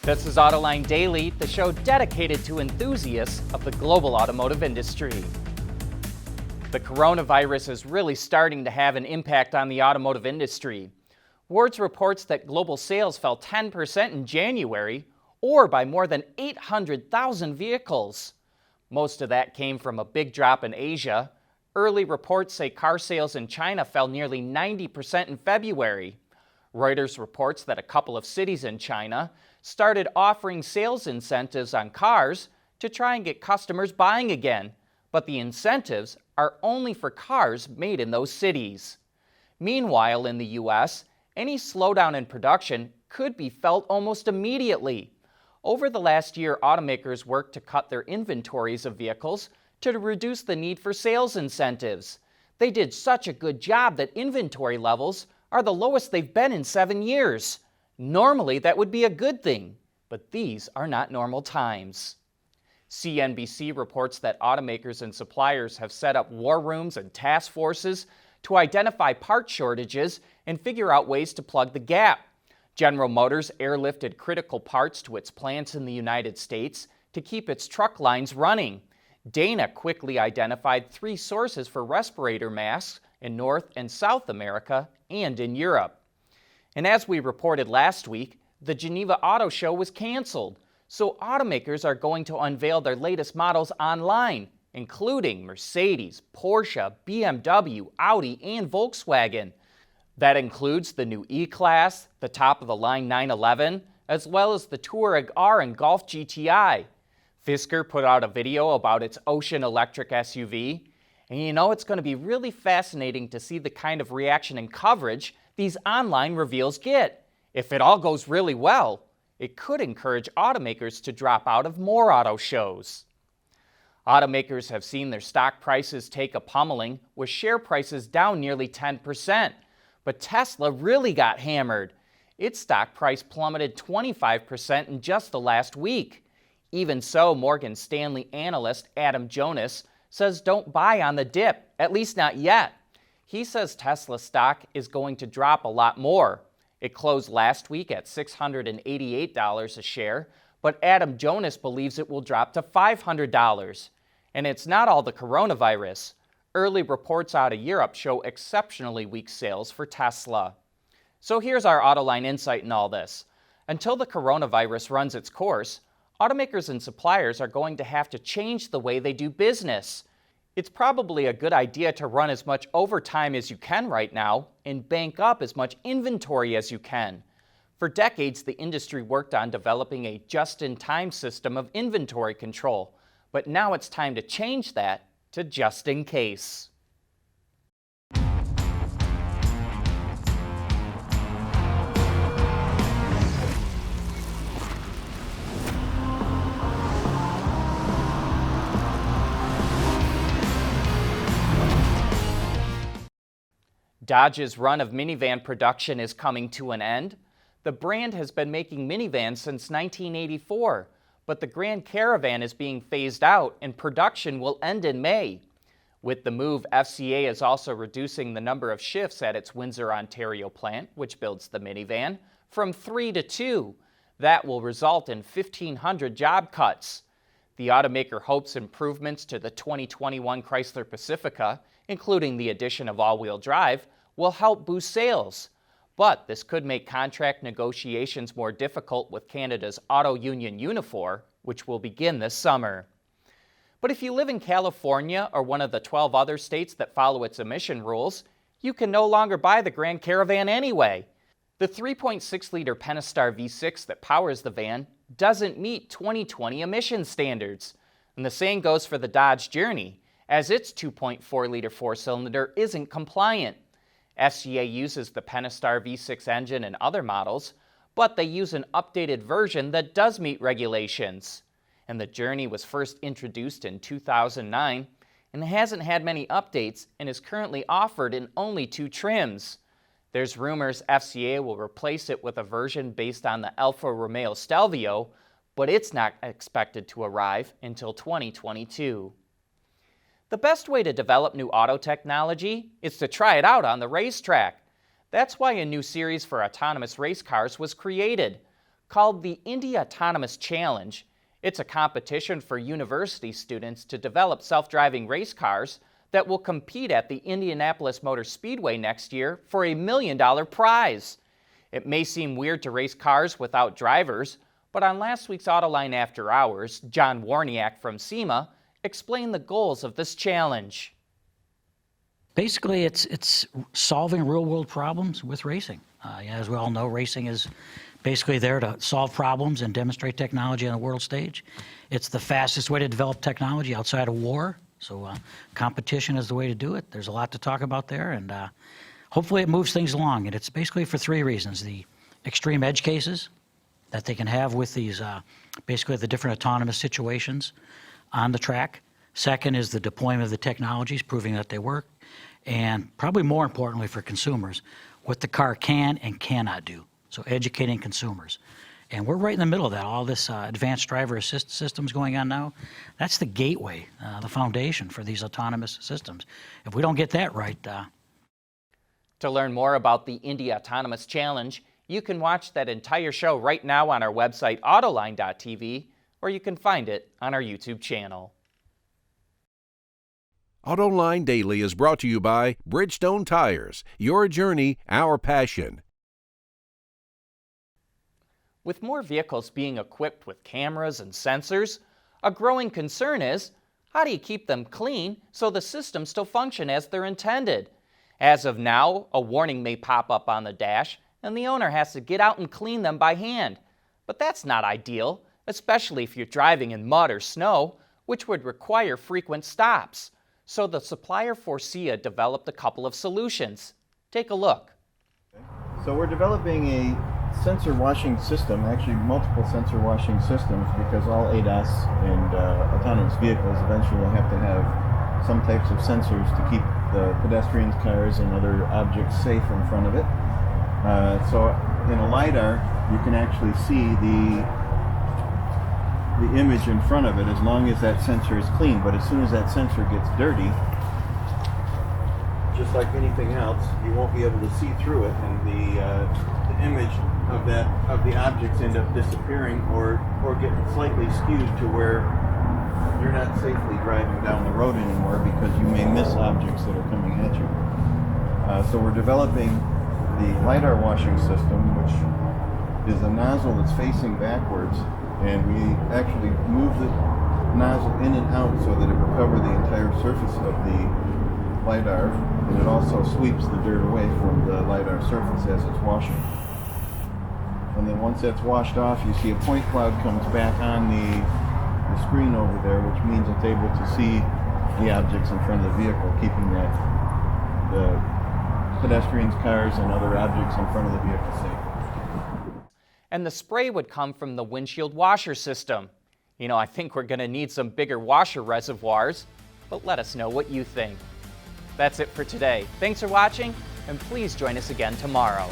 This is Autoline Daily, the show dedicated to enthusiasts of the global automotive industry. The coronavirus is really starting to have an impact on the automotive industry. Wards reports that global sales fell 10% in January, or by more than 800,000 vehicles. Most of that came from a big drop in Asia. Early reports say car sales in China fell nearly 90% in February. Reuters reports that a couple of cities in China started offering sales incentives on cars to try and get customers buying again, but the incentives are only for cars made in those cities. Meanwhile, in the U.S., any slowdown in production could be felt almost immediately. Over the last year, automakers worked to cut their inventories of vehicles to reduce the need for sales incentives. They did such a good job that inventory levels are the lowest they've been in 7 years. Normally, that would be a good thing, but these are not normal times. CNBC reports that automakers and suppliers have set up war rooms and task forces to identify part shortages and figure out ways to plug the gap. General Motors airlifted critical parts to its plants in the United States to keep its truck lines running. Dana quickly identified 3 sources for respirator masks in North and South America and in Europe. And as we reported last week, the Geneva Auto Show was canceled, so automakers are going to unveil their latest models online, including Mercedes, Porsche, BMW, Audi, and Volkswagen. That includes the new E-Class, the top-of-the-line 911, as well as the Touareg R and Golf GTI. Fisker put out a video about its Ocean electric SUV, and you know it's going to be really fascinating to see the kind of reaction and coverage these online reveals get. If it all goes really well, it could encourage automakers to drop out of more auto shows. Automakers have seen their stock prices take a pummeling, with share prices down nearly 10%. But Tesla really got hammered. Its stock price plummeted 25% in just the last week. Even so, Morgan Stanley analyst Adam Jonas says don't buy on the dip, at least not yet. He says Tesla stock is going to drop a lot more. It closed last week at $688 a share, but Adam Jonas believes it will drop to $500. And it's not all the coronavirus. Early reports out of Europe show exceptionally weak sales for Tesla. So here's our Autoline insight in all this. Until the coronavirus runs its course, automakers and suppliers are going to have to change the way they do business. It's probably a good idea to run as much overtime as you can right now and bank up as much inventory as you can. For decades, the industry worked on developing a just-in-time system of inventory control, but now it's time to change that to just in case. Dodge's run of minivan production is coming to an end. The brand has been making minivans since 1984, but the Grand Caravan is being phased out and production will end in May. With the move, FCA is also reducing the number of shifts at its Windsor, Ontario plant, which builds the minivan, from 3 to 2. That will result in 1,500 job cuts. The automaker hopes improvements to the 2021 Chrysler Pacifica, including the addition of all-wheel drive, will help boost sales. But this could make contract negotiations more difficult with Canada's auto union Unifor, which will begin this summer. But if you live in California or one of the 12 other states that follow its emission rules, you can no longer buy the Grand Caravan anyway. The 3.6-liter Pentastar V6 that powers the van doesn't meet 2020 emission standards. And the same goes for the Dodge Journey, as its 2.4-liter four-cylinder isn't compliant. FCA uses the Pentastar V6 engine in other models, but they use an updated version that does meet regulations. And the Journey was first introduced in 2009 and hasn't had many updates and is currently offered in only 2 trims. There's rumors FCA will replace it with a version based on the Alfa Romeo Stelvio, but it's not expected to arrive until 2022. The best way to develop new auto technology is to try it out on the racetrack. That's why a new series for autonomous race cars was created. called the Indy Autonomous Challenge. It's a competition for university students to develop self-driving race cars that will compete at the Indianapolis Motor Speedway next year for a $1 million prize. It may seem weird to race cars without drivers, but on last week's Autoline After Hours, John Warniak from SEMA explained the goals of this challenge. Basically, it's solving real-world problems with racing. As we all know, racing is basically there to solve problems and demonstrate technology on the world stage. It's the fastest way to develop technology outside of war, so competition is the way to do it. There's a lot to talk about there, and hopefully it moves things along. And it's basically for three reasons: the extreme edge cases that they can have with these, basically the different autonomous situations on the track. Second is the deployment of the technologies, proving that they work. And probably more importantly for consumers, what the car can and cannot do. So educating consumers. And we're right in the middle of that. All this advanced driver assist systems going on now, that's the gateway, the foundation for these autonomous systems. If we don't get that right... To learn more about the Indy Autonomous Challenge, you can watch that entire show right now on our website, Autoline.tv, or you can find it on our YouTube channel. Autoline Daily is brought to you by Bridgestone Tires. Your journey, our passion. With more vehicles being equipped with cameras and sensors, a growing concern is, how do you keep them clean so the systems still function as they're intended? As of now, a warning may pop up on the dash, and the owner has to get out and clean them by hand. But that's not ideal, especially if you're driving in mud or snow, which would require frequent stops. So the supplier Faurecia developed a couple of solutions. Take a look. So we're developing a sensor washing system, actually multiple sensor washing systems, because all ADAS and autonomous vehicles eventually will have to have some types of sensors to keep the pedestrians, cars, and other objects safe in front of it. So in a LiDAR, you can actually see the image in front of it as long as that sensor is clean. But as soon as that sensor gets dirty, just like anything else, you won't be able to see through it, and the image of the objects end up disappearing or getting slightly skewed to where you're not safely driving down the road anymore because you may miss objects that are coming at you. So we're developing the LiDAR washing system, which is a nozzle that's facing backwards, and we actually move the nozzle in and out so that it will cover the entire surface of the LiDAR, and it also sweeps the dirt away from the LiDAR surface as it's washing. And then once that's washed off, you see a point cloud comes back on the screen over there, which means it's able to see the objects in front of the vehicle, keeping the pedestrians, cars, and other objects in front of the vehicle safe. And the spray would come from the windshield washer system. You know, I think we're going to need some bigger washer reservoirs, but let us know what you think. That's it for today. Thanks for watching, and please join us again tomorrow.